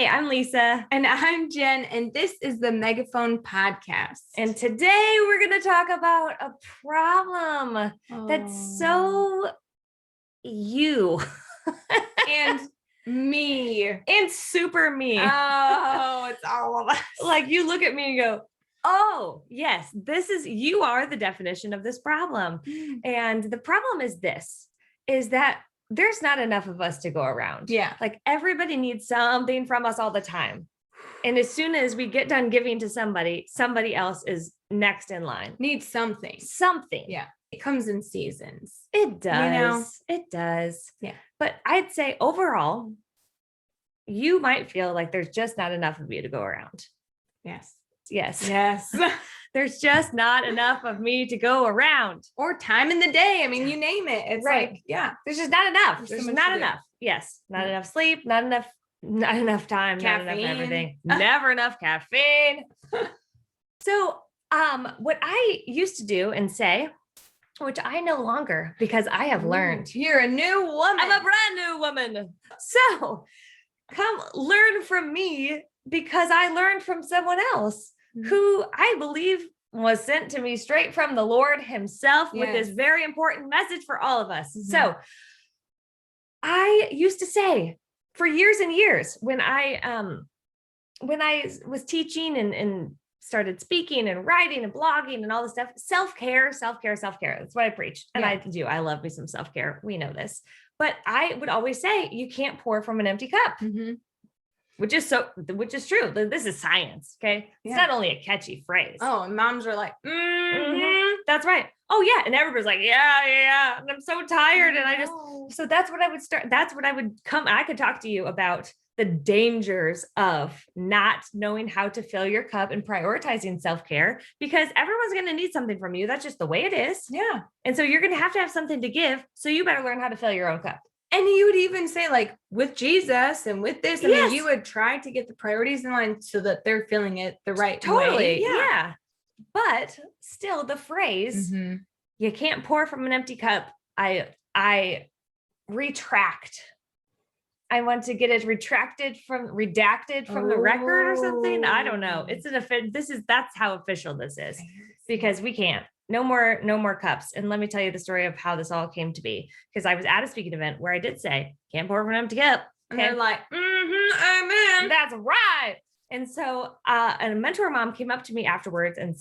Hi, I'm Lisa. And I'm Jen, and this is the Megaphone podcast. And today we're going to talk about a problem that's so you. And me. And super me. Oh, it's all of us. Like you look at me and go, oh, yes, you are the definition of this problem. And the problem is that there's not enough of us to go around. Yeah. Like everybody needs something from us all the time. And as soon as we get done giving to somebody else is next in line. Needs something. Something. Yeah. It comes in seasons. It does. You know? It does. Yeah. But I'd say overall, you might feel like there's just not enough of you to go around. Yes. Yes. Yes. There's just not enough of me to go around. Or time in the day. I mean, you name it. It's right. Like, yeah. There's just not enough. There's so There's not enough. Yes. Not enough sleep, not enough time, Caffeine. not enough everything. Never enough caffeine. So, what I used to do and say, which I no longer, because I have learned. You're a new woman. I'm a brand new woman. So come learn from me because I learned from someone else who I believe was sent to me straight from the Lord himself with this very important message for all of us. So I used to say for years and years when I was teaching and started speaking and writing and blogging and all this stuff, self-care. That's what I preach. And I do. I love me some self-care. We know this, but I would always say, you can't pour from an empty cup. Which is true. This is science. Okay. It's not only a catchy phrase. Oh, and moms are like, that's right. Oh yeah. And everybody's like, yeah. And I'm so tired. And so that's what I would start. That's what I could talk to you about the dangers of not knowing how to fill your cup and prioritizing self-care, because everyone's going to need something from you. That's just the way it is. Yeah. And so you're going to have something to give. So you better learn how to fill your own cup. And you would even say, like, with Jesus and with this, I mean, you would try to get the priorities in line so that they're feeling it the right way. Yeah. But still the phrase, you can't pour from an empty cup. I retract. I want to get it redacted from the record or something. I don't know. That's how official this is, because we can't. No more cups. And let me tell you the story of how this all came to be, because I was at a speaking event where I did say, can't pour from an empty cup. And they're like, amen. That's right. And so a mentor mom came up to me afterwards and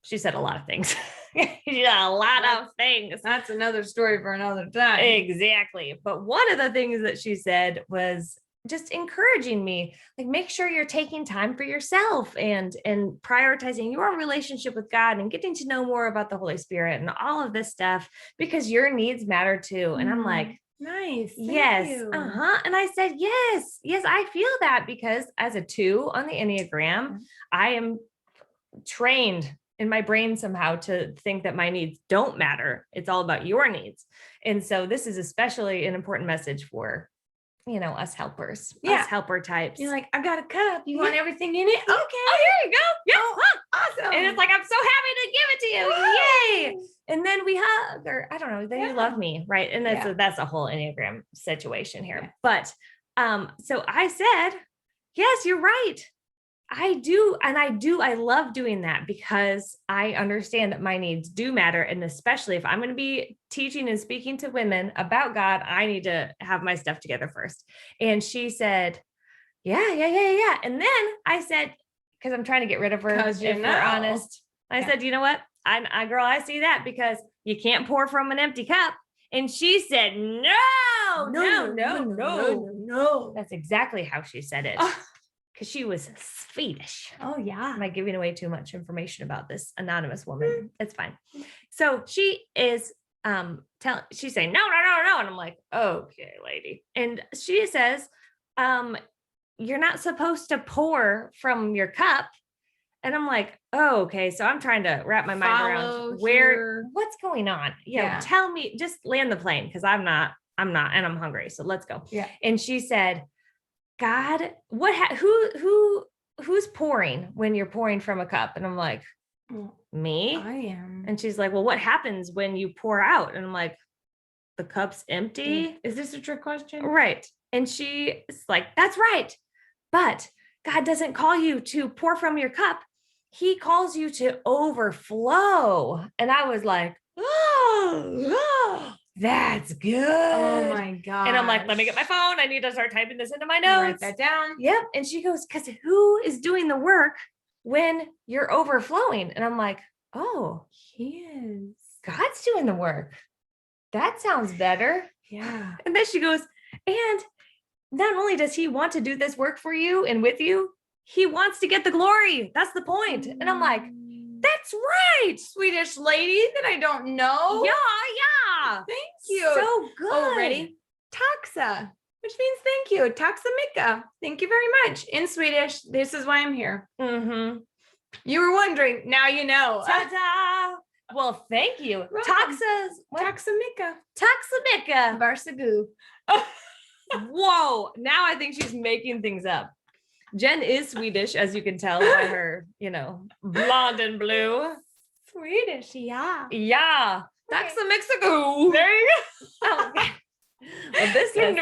she said a lot of things. She said a lot of things. That's another story for another time. Exactly. But one of the things that she said was just encouraging me, like, make sure you're taking time for yourself and prioritizing your relationship with God and getting to know more about the Holy Spirit and all of this stuff, because your needs matter too. And I'm like, nice. Yes. And I said, yes, I feel that, because as a 2 on the Enneagram, I am trained in my brain somehow to think that my needs don't matter. It's all about your needs. And so this is especially an important message for, us helpers, us helper types. You're like, I got a cup. You want everything in it? Okay. Oh, here you go. Yeah. Awesome. And it's like, I'm so happy to give it to you. Yay. And then we hug, or I don't know, then you love me. Right. And that's a whole Enneagram situation here. Yeah. But, so I said, yes, you're right. I do. And I love doing that, because I understand that my needs do matter. And especially if I'm going to be teaching and speaking to women about God, I need to have my stuff together first. And she said, yeah. And then I said, because I'm trying to get rid of her, if we're honest, I said, you know what? I see that, because you can't pour from an empty cup. And she said, no. That's exactly how she said it. Because she was Swedish. Oh, yeah. Am I giving away too much information about this anonymous woman? It's fine. So she is she's saying, no. And I'm like, okay, lady. And she says, you're not supposed to pour from your cup. And I'm like, oh, okay. So I'm trying to wrap my mind around what's going on. Tell me, just land the plane, because I'm not, and I'm hungry. So let's go. Yeah. And she said, God, who's pouring when you're pouring from a cup? And I'm like, me? I am. And she's like, well, what happens when you pour out? And I'm like, the cup's empty. Is this a trick question? Right. And she's like, that's right. But God doesn't call you to pour from your cup. He calls you to overflow. And I was like, oh, that's good. Oh my God. And I'm like, let me get my phone. I need to start typing this into my Write notes. that down. Yep. And she goes, because who is doing the work when you're overflowing? And I'm like, oh, He is. God's doing the work. That sounds better. Yeah. And then she goes, and not only does he want to do this work for you and with you, he wants to get the glory. That's the point. And I'm like, that's right. Swedish lady that I don't know. Yeah. Thank you. So good. Oh, ready? Taxa, which means thank you. Taxa mycket. Thank you very much. In Swedish, this is why I'm here. Mm-hmm. You were wondering. Now you know. Ta-da. Well, thank you. Welcome. Taxa mycket. Mycket. Varsagu. Whoa. Now I think she's making things up. Jen is Swedish, as you can tell by her, blonde and blue. Swedish, yeah. Yeah. Okay. Taxa Mexico. There you Oh, okay. Well, this is, that's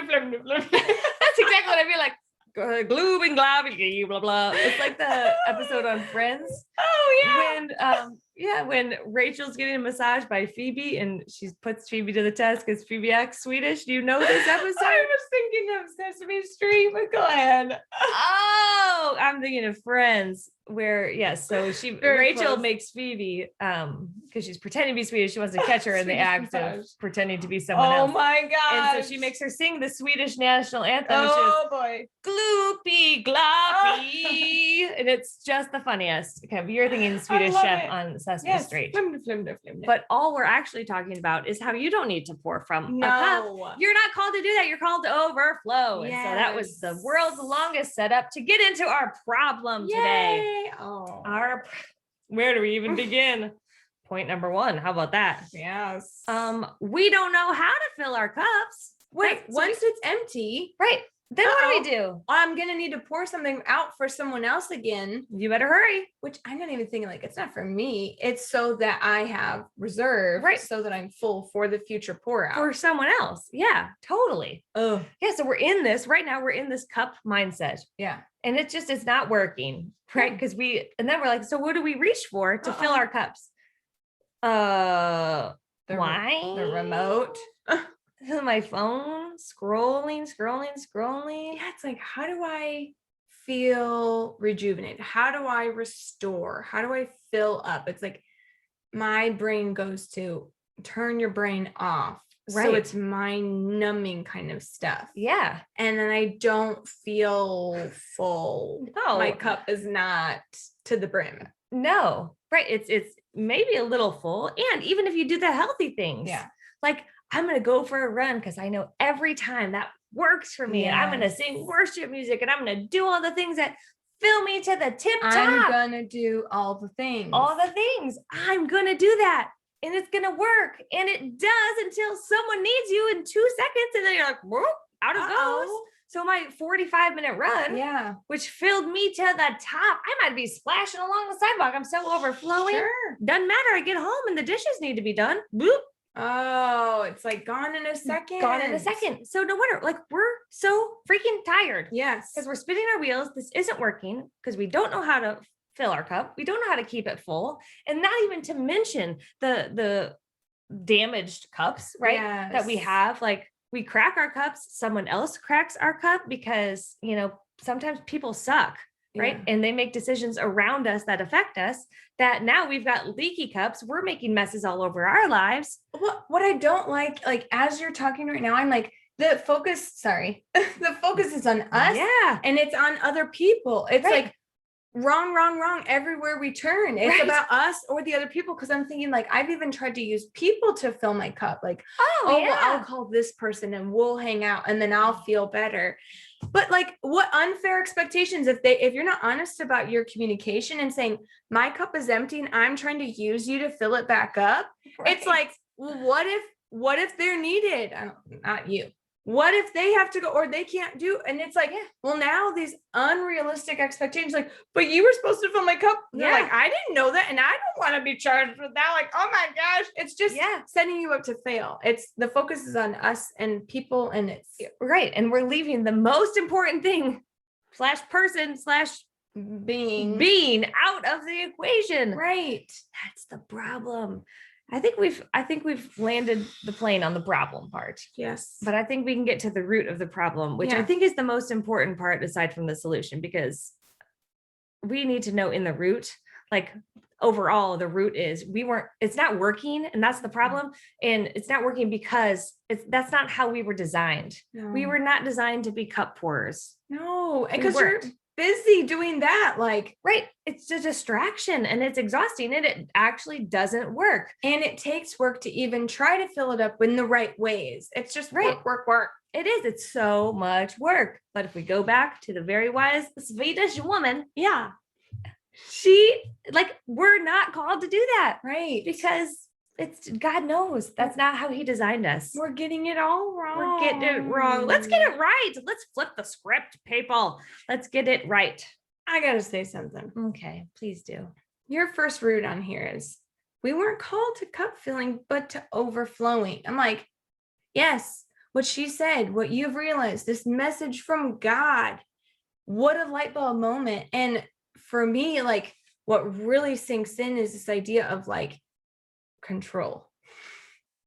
exactly what I feel like. Gloob and glob and blah blah. It's like the episode on Friends. Oh yeah. When Rachel's getting a massage by Phoebe and she puts Phoebe to the test because Phoebe acts Swedish. Do you know this episode? I was thinking of Sesame Street with Glenn. Oh, I'm thinking of Friends where so Rachel close. makes Phoebe because she's pretending to be Swedish. She wants to catch her in the act massage. of pretending to be someone Oh else. my God. And so she makes her sing the Swedish national anthem. Oh boy. Gloopy gloppy. And it's just the funniest. Okay, you're thinking Swedish Chef on Sesame Street. But all we're actually talking about is how you don't need to pour from a cup. You're not called to do that. You're called to overflow. And so that was the world's longest setup to get into our problem today. Oh. Where do we even begin? Point number 1. How about that? Yes. We don't know how to fill our cups. Wait, once it's empty, right. Then what do we do? I'm going to need to pour something out for someone else again. You better hurry. Which I'm not even thinking it's not for me. It's so that I have reserve. Right. So that I'm full for the future pour out. For someone else. Yeah, totally. Oh. Yeah. So right now we're in this cup mindset. Yeah. And it's not working. Right. Because and then we're like, so what do we reach for to fill our cups? Why? The remote. My phone, scrolling. Yeah, it's like, how do I feel rejuvenated? How do I restore? How do I fill up? It's like my brain goes to turn your brain off. Right. So it's mind numbing kind of stuff. Yeah. And then I don't feel full. No. My cup is not to the brim. No. Right. It's maybe a little full. And even if you do the healthy things, like I'm going to go for a run because I know every time that works for me. And I'm going to sing worship music and I'm going to do all the things that fill me to the tip top. I'm going to do all the things. I'm going to do that. And it's going to work. And it does until someone needs you in 2 seconds. And then you're like, whoop, out it goes. So my 45-minute run, which filled me to the top, I might be splashing along the sidewalk. I'm so overflowing. Sure. Doesn't matter. I get home and the dishes need to be done. Boop. Oh, it's like gone in a second. So no wonder, we're so freaking tired. Yes. Because we're spinning our wheels. This isn't working because we don't know how to fill our cup. We don't know how to keep it full. And not even to mention the damaged cups, right? Yes. That we have. We crack our cups. Someone else cracks our cup because, sometimes people suck. Right. And they make decisions around us that affect us that now we've got leaky cups. We're making messes all over our lives. What I don't like as you're talking right now, I'm like, the focus is on us. Yeah. And it's on other people. It's like wrong everywhere we turn. It's about us or the other people. Cause I'm thinking I've even tried to use people to fill my cup. Well, I'll call this person and we'll hang out and then I'll feel better. But what unfair expectations if you're not honest about your communication and saying my cup is empty and I'm trying to use you to fill it back up. Right. It's like, well, what if they're needed? Not you. What if they have to go or they can't do? And it's well, now these unrealistic expectations, but you were supposed to fill my cup. They're I didn't know that. And I don't want to be charged with that. Oh my gosh. It's just setting you up to fail. It's the focus is on us and people and it's right. And we're leaving the most important thing being out of the equation. Right. That's the problem. I think we've landed the plane on the problem part. Yes. But I think we can get to the root of the problem, which I think is the most important part aside from the solution, because we need to know in the root, like overall, the root is it's not working. And that's the problem. And it's not working because that's not how we were designed. No. We were not designed to be cup pourers. No. And because you're busy doing that, like, right. It's a distraction and it's exhausting and it actually doesn't work. And it takes work to even try to fill it up in the right ways. It's just work. It is. It's so much work. But if we go back to the very wise Swedish woman, we're not called to do that. Right. Because God knows that's not how he designed us. We're getting it all wrong. We're getting it wrong. Let's get it right. Let's flip the script, people. Let's get it right. I got to say something. Okay, please do. Your first root on here is, we weren't called to cup filling, but to overflowing. I'm like, yes, what she said, what you've realized, this message from God, what a light bulb moment. And for me, like, what really sinks in is this idea of like control.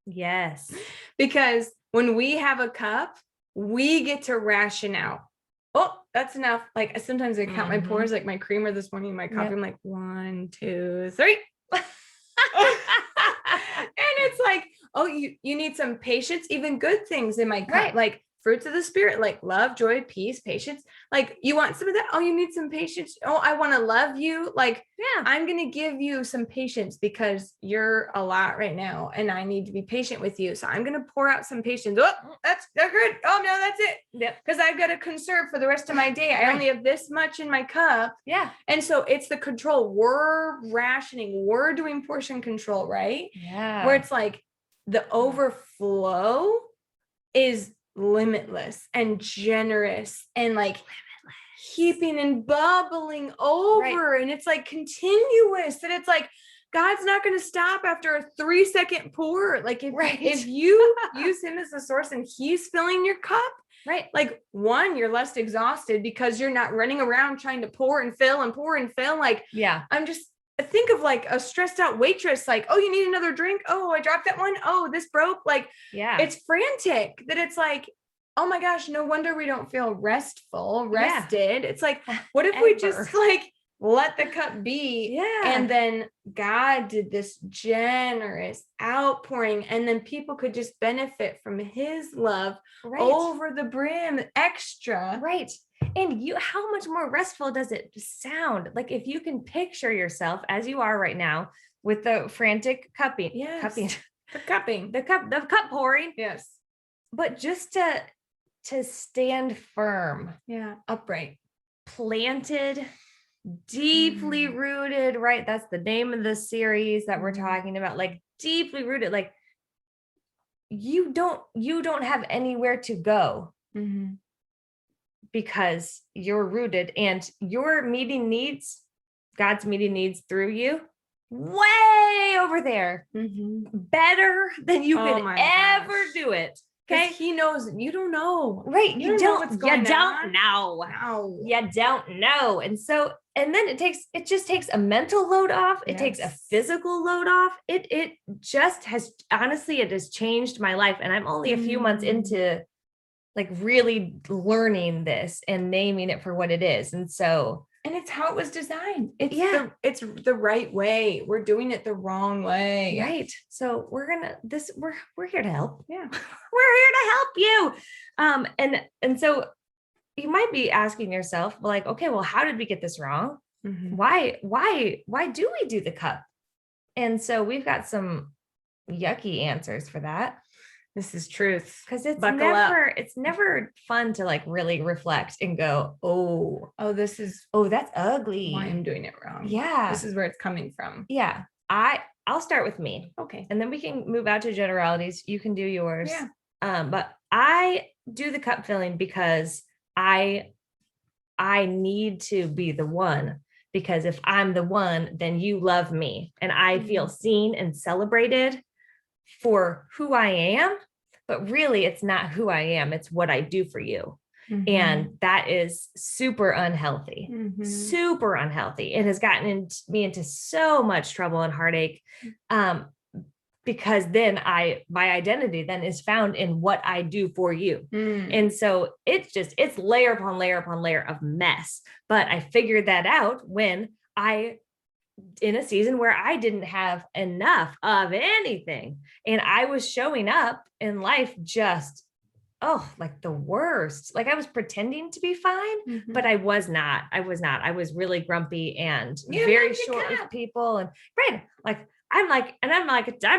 Yes. Because when we have a cup, we get to ration out. Oh, that's enough. Like sometimes I count my pours, like my creamer this morning, my coffee, I'm like 1, 2, 3. And it's like, oh, you need some patience, even good things in my cup, like fruits of the spirit, like love, joy, peace, patience. Like you want some of that? Oh, you need some patience. Oh, I want to love you. Like, I'm going to give you some patience because you're a lot right now and I need to be patient with you. So I'm going to pour out some patience. Oh, that's good. Oh no, that's it. Yep. Because I've got to conserve for the rest of my day. I only have this much in my cup. Yeah. And so it's the control. We're rationing. We're doing portion control, right? Yeah. Where it's like the overflow is limitless and generous and like heaping and bubbling over. And it's like continuous, and it's like God's not going to stop after a 3-second pour. Like if you use him as the source and he's filling your cup, like one, you're less exhausted because you're not running around trying to pour and fill and pour and fill. Like, I'm just think of like a stressed out waitress, like, oh, you need another drink. Oh, I dropped that one. Oh, this broke. Like, it's frantic that it's like, oh my gosh, no wonder we don't feel rested. It's like, what if we just like let the cup be? And then God did this generous outpouring, and then people could just benefit from his love over the brim, extra. And how much more restful does it sound? Like if you can picture yourself as you are right now with the frantic cupping, the cup pouring. Yes. But just to stand firm. Upright. Planted, deeply rooted, right? That's the name of the series that we're talking about. Like deeply rooted, like you don't have anywhere to go. Because you're rooted and you're meeting needs, God's meeting needs through you way over there, better than you could ever do it. Okay. He knows you don't know. You don't know what's going on. You don't know. And then it just takes a mental load off. It takes a physical load off. It just has, honestly, it has changed my life. And I'm only a few months into like really learning this and naming it for what it is. And it's how it was designed. It's the right way. We're doing it the wrong way. Right. So we're here to help. We're here to help you. And so you might be asking yourself, like, okay, well, how did we get this wrong? Why do we do the cup? And so we've got some yucky answers for that. This is truth. Because it's never fun to like really reflect and go, that's ugly. Why I'm doing it wrong. This is where it's coming from. I'll start with me. Okay. And then we can move out to generalities. You can do yours. But I do the cup filling because I need to be the one, because if I'm the one, then you love me and I feel seen and celebrated for who I am. But really, it's not who I am. It's what I do for you. And that is super unhealthy, super unhealthy. It has gotten me into so much trouble and heartache. Because then my identity then is found in what I do for you. And so it's layer upon layer upon layer of mess. But I figured that out when in a season where I didn't have enough of anything. And I was showing up in life just, like the worst. Like I was pretending to be fine, but I was not. I was really grumpy and very short with people. And I'm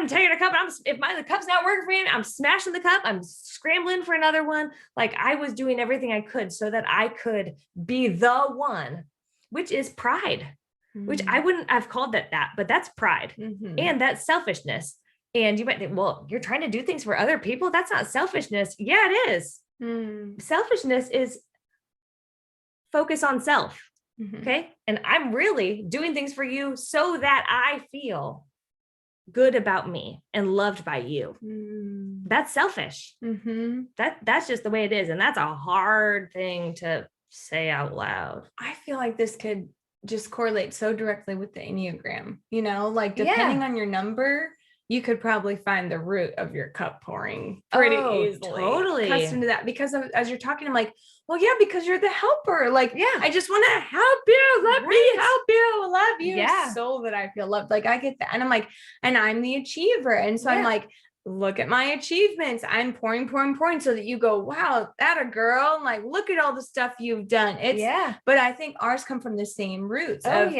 taking a cup. If the cup's not working for me, I'm smashing the cup. I'm scrambling for another one. Like I was doing everything I could so that I could be the one, which is pride, which I wouldn't have called that, but that's pride and that's selfishness. And you might think, well, you're trying to do things for other people. That's not selfishness. Yeah, it is. Selfishness is focus on self. Okay. And I'm really doing things for you so that I feel good about me and loved by you. That's selfish. That's just the way it is. And that's a hard thing to say out loud. I feel like this could just correlate so directly with the Enneagram, like depending on your number, you could probably find the root of your cup pouring pretty easily. Totally. Accustomed to that because as you're talking, I'm like, well, yeah, because you're the helper. Like, I just want to help you. Let me help you. Love you so that I feel loved. Like I get that. And I'm like, and I'm the achiever. And so I'm like, look at my achievements. I'm pouring so that you go, wow, that a girl. And like, look at all the stuff you've done. But I think ours come from the same roots of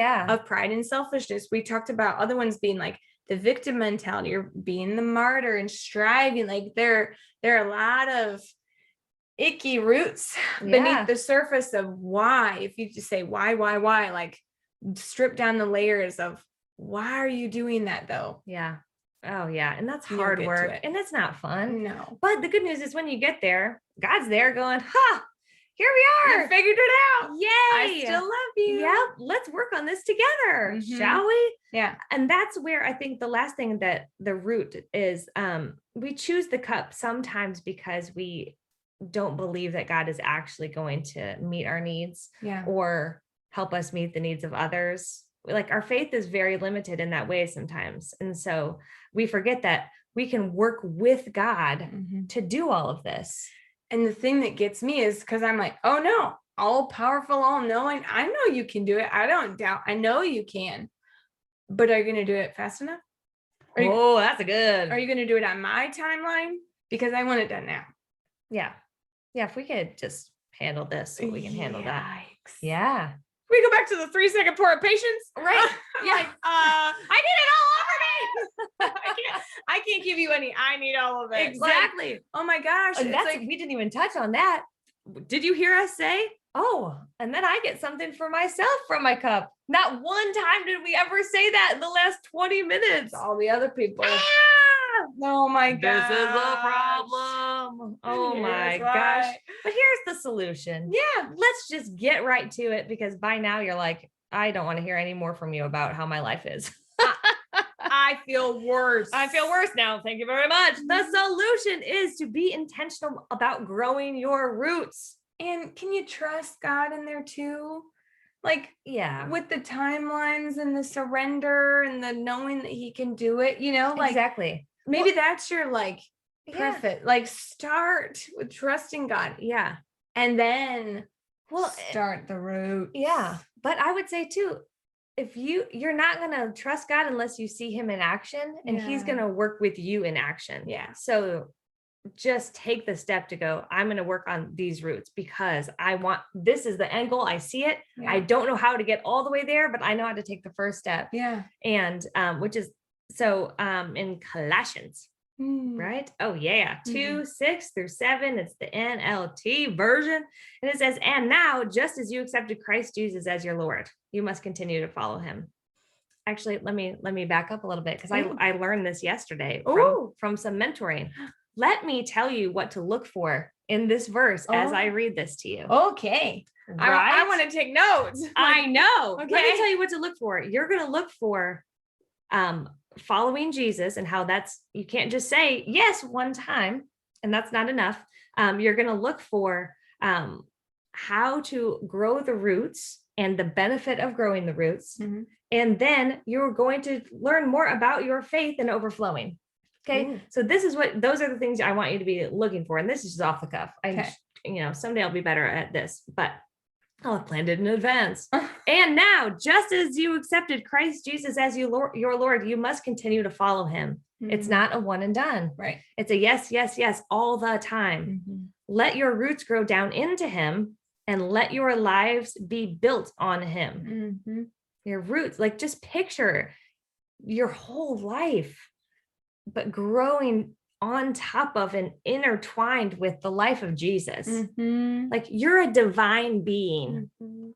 pride and selfishness. We talked about other ones being like the victim mentality or being the martyr and striving. Like there are a lot of icky roots beneath the surface of why. If you just say why, like strip down the layers of why are you doing that though? Yeah. Oh yeah. And that's hard work and that's not fun. No. But the good news is when you get there, God's there going, here we are. You figured it out. Yay. I still love you. Yeah. Let's work on this together. Shall we? Yeah. And that's where I think the last thing that the root is, we choose the cup sometimes because we don't believe that God is actually going to meet our needs or help us meet the needs of others. Like our faith is very limited in that way sometimes. And so we forget that we can work with God to do all of this. And the thing that gets me is because I'm like, oh no, all powerful, all knowing. I know you can do it. I don't doubt. I know you can. But are you going to do it fast enough? That's a good. Are you going to do it on my timeline? Because I want it done now. Yeah. Yeah. If we could just handle this, so we can handle that. Yeah. We go back to the 3-second pour of patience. Right. Yeah. I need it all over me. I can't give you any. I need all of it. Exactly. Like, oh my gosh. And that's we didn't even touch on that. Did you hear us say, and then I get something for myself from my cup? Not one time did we ever say that in the last 20 minutes. All the other people. Oh my gosh. This is a problem. Oh my gosh. But here's the solution. Yeah. Let's just get right to it because by now you're like, I don't want to hear any more from you about how my life is. I feel worse. I feel worse now. Thank you very much. The solution is to be intentional about growing your roots. And can you trust God in there too? Like, with the timelines and the surrender and the knowing that he can do it, like exactly. Maybe that's your preface, like start with trusting God. Yeah. And then start the root. Yeah. But I would say too, if you're not going to trust God unless you see him in action and he's going to work with you in action. Yeah. So just take the step to go, I'm going to work on these roots because this is the end goal. I see it. Yeah. I don't know how to get all the way there, but I know how to take the first step. Yeah. And, which is, so, in Colossians, right? Oh yeah. 2:6-7. It's the NLT version. And it says, and now just as you accepted Christ Jesus as your Lord, you must continue to follow him. Actually, let me back up a little bit because I learned this yesterday from some mentoring. Let me tell you what to look for in this verse as I read this to you. Okay. Right? I want to take notes. I know. Okay. Let me tell you what to look for. You're going to look for following Jesus and how you can't just say yes one time and that's not enough. You're going to look for how to grow the roots and the benefit of growing the roots. Mhm. And then you're going to learn more about your faith and overflowing. Okay. Ooh. So those are the things I want you to be looking for. And this is just off the cuff. Someday I'll be better at this, but I'll have planned it in advance. And now, just as you accepted Christ Jesus as your Lord, you must continue to follow him. Mm-hmm. It's not a one and done. Right. It's a yes, yes, yes, all the time. Mm-hmm. Let your roots grow down into him and let your lives be built on him. Mm-hmm. Your roots, like just picture your whole life, but growing on top of and intertwined with the life of Jesus. Mm-hmm. Like you're a divine being. Mm-hmm.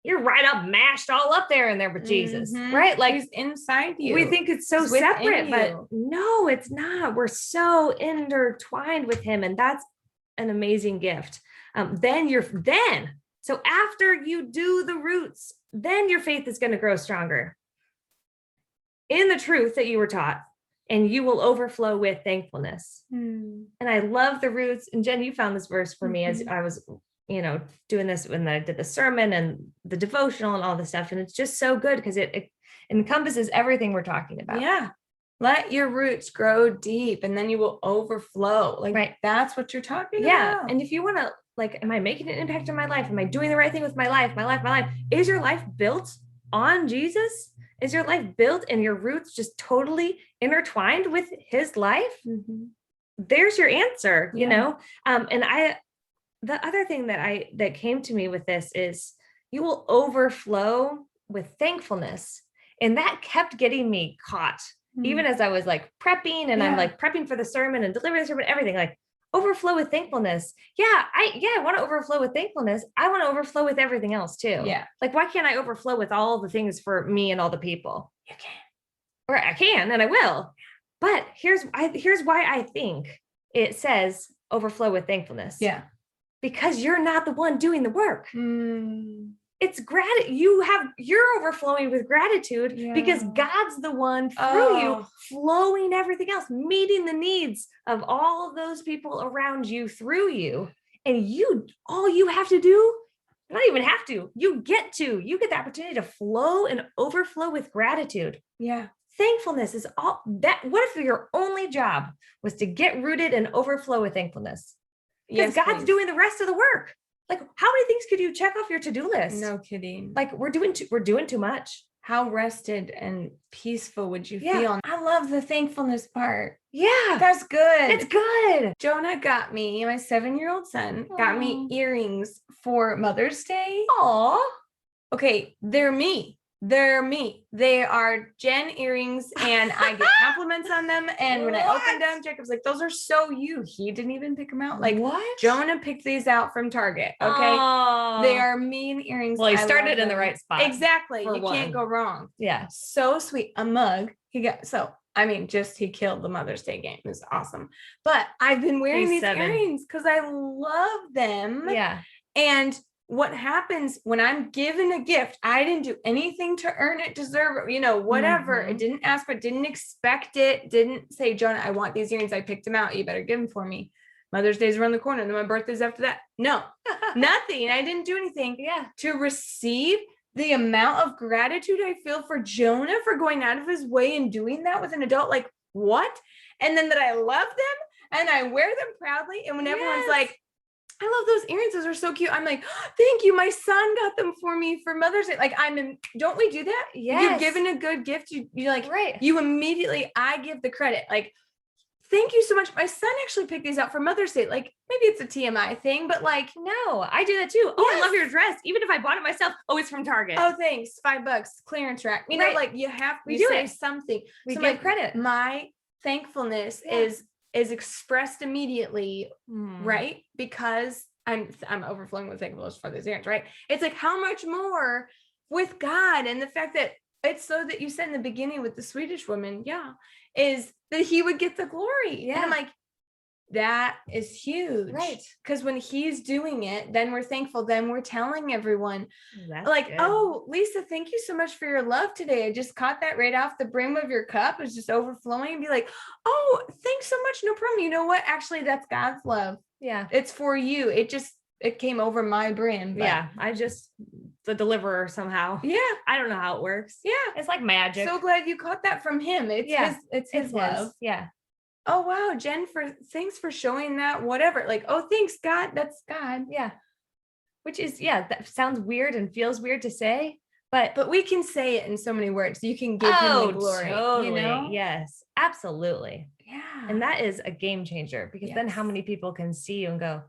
You're right up, mashed all up there in there with Jesus, right? Like he's inside you. We think it's so separate, but no, it's not. We're so intertwined with him, and that's an amazing gift. So after you do the roots, then your faith is going to grow stronger in the truth that you were taught, and you will overflow with thankfulness. And I love the roots. And Jen, you found this verse for me as I was, doing this when I did the sermon and the devotional and all this stuff. And it's just so good because it encompasses everything we're talking about. Yeah. Let your roots grow deep and then you will overflow. That's what you're talking about. And if you want to, am I making an impact on my life? Am I doing the right thing with my life? My life. Is your life built on Jesus? Is your life built and your roots just totally intertwined with his life? Mm-hmm. There's your answer, the other thing that came to me with this is you will overflow with thankfulness. And that kept getting me caught, even as I was prepping and I'm prepping for the sermon and delivering the sermon, everything overflow with thankfulness. I want to overflow with thankfulness. I want to overflow with everything else too. Yeah. Why can't I overflow with all the things for me and all the people? You can. Or I can, and I will. But here's why I think it says overflow with thankfulness. Yeah. Because you're not the one doing the work. It's you're overflowing with gratitude because God's the one through you, flowing everything else, meeting the needs of all of those people around you through you. And all you have to do, not even have to, you get the opportunity to flow and overflow with gratitude. Yeah. Thankfulness is all that. What if your only job was to get rooted and overflow with thankfulness? Because God's doing the rest of the work. How many things could you check off your to-do list? No kidding. We're doing too much. How rested and peaceful would you feel? I love the thankfulness part. Yeah. That's good. It's good. Jonah got me, my 7-year-old son, got me earrings for Mother's Day. Aw. Okay, they're me. They are Jen earrings and I get compliments on them. And when I opened them, Jacob's like, those are so you. He didn't even pick them out. What? Jonah picked these out from Target. Okay. Oh. They are mean earrings. Well, he started in the right spot. Exactly. You can't go wrong. Yeah. So sweet. A mug. He killed the Mother's Day game. It was awesome. But I've been wearing these earrings because I love them. Yeah. And what happens when I'm given a gift, I didn't do anything to earn it, deserve it, whatever. I didn't ask for it, didn't expect it, didn't say, Jonah, I want these earrings. I picked them out. You better give them for me. Mother's Day's around the corner. Then my birthday's after that. No, nothing. I didn't do anything to receive the amount of gratitude I feel for Jonah for going out of his way and doing that with an adult. What? And then that I love them and I wear them proudly. And when everyone's like, I love those earrings. Those are so cute. I'm like, oh, thank you. My son got them for me for Mother's Day. Don't we do that? Yes. You're given a good gift. Right. You immediately, I give the credit. Thank you so much. My son actually picked these out for Mother's Day. Maybe it's a TMI thing, but no, I do that too. Oh, I love your dress. Even if I bought it myself. Oh, it's from Target. Oh, thanks. $5 clearance rack. You have to say something. We give credit. My thankfulness is expressed immediately, right? Because I'm overflowing with thankfulness for those earrings, right? It's how much more with God and the fact that it's so that you said in the beginning with the Swedish woman, is that he would get the glory. Yeah. And I'm that is huge. Right. Because when he's doing it, then we're thankful. Then we're telling everyone That's good. Oh, Lisa, thank you so much for your love today. I just caught that right off the brim of your cup. It's just overflowing and be oh, thanks so much. No problem. You know what? Actually, that's God's love. Yeah. It's for you. It came over my brain. But Yeah. I just the deliverer somehow. yeah. I don't know how it works. Yeah. It's like magic. So glad you caught that from him. It's his love. Yeah. Oh wow, Jen, thanks for showing that. Whatever. Like, oh, thanks, God. That's God. Yeah. Which is, that sounds weird and feels weird to say, but we can say it in so many words. You can give him the glory. Totally. You know? Yes, absolutely. Yeah. And that is a game changer, because then how Yes. many people can see you and go,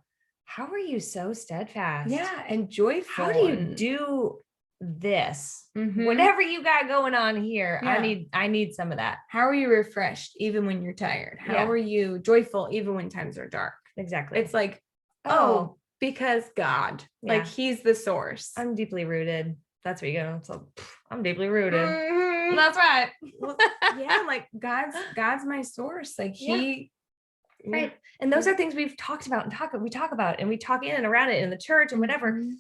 how are you so steadfast? Yeah, and joyful. How do you do this? Mhm. Whatever you got going on here, Yeah. I need some of that. How are you refreshed even when you're tired? How Yeah. are you joyful even when times are dark? Exactly. It's like, because God, Yeah. like he's the source. I'm deeply rooted. That's what you go. So I'm deeply rooted. Mhm. That's right. Well, yeah, like God's my source. Like he, right. And those are things we've talked about we talk about, and we talk in and around it in the church and whatever. Mhm.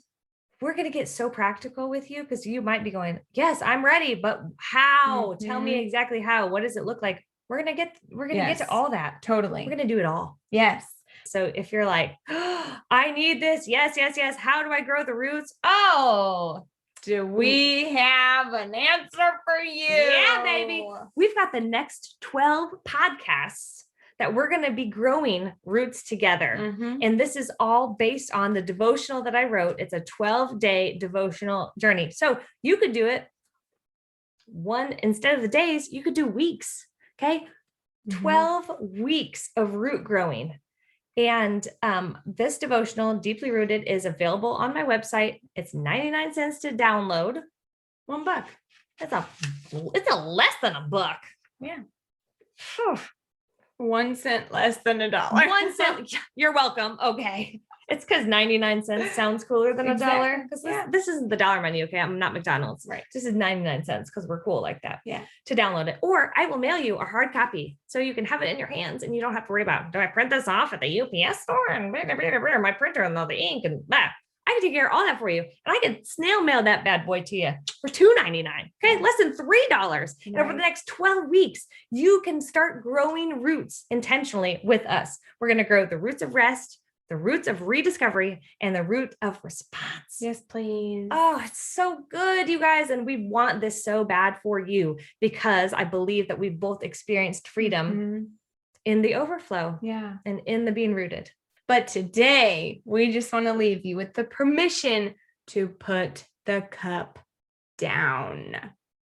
We're going to get so practical with you, because you might be going, yes, I'm ready, but how? Tell me exactly how. What does it look like? We're going to get to all that. Totally. We're going to do it all. Yes. So if you're like, I need this. Yes. How do I grow the roots? Oh, Do we have an answer for you? yeah, baby. We've got the next 12 podcasts that we're going to be growing roots together. Mhm. And this is all based on the devotional that I wrote. It's a 12-day devotional journey. So you could do it instead of the days, you could do weeks. Okay. 12 weeks of root growing. And this devotional, Deeply Rooted, is available on my website. It's 99 cents to download. $1. It's a less than $1. Yeah. Phew. 1 cent less than $1. 1 cent. You're welcome. Okay. It's because 99 cents sounds cooler than $1. Because this isn't the dollar menu. Okay. I'm not McDonald's. Right. This is 99 cents because we're cool like that. Yeah. To download it. Or I will mail you a hard copy so you can have it in your hands and you don't have to worry about, do I print this off at the UPS store and my printer and all the ink and that. I can take care of all that for you. And I can snail mail that bad boy to you for $2.99. Okay. Less than $3. And over the next 12 weeks, you can start growing roots intentionally with us. We're going to grow the roots of rest, the roots of rediscovery, and the root of response. Yes, please. Oh, it's so good, you guys. And we want this so bad for you, because I believe that we've both experienced freedom in the overflow and in the being rooted. But today, we just want to leave you with the permission to put the cup down.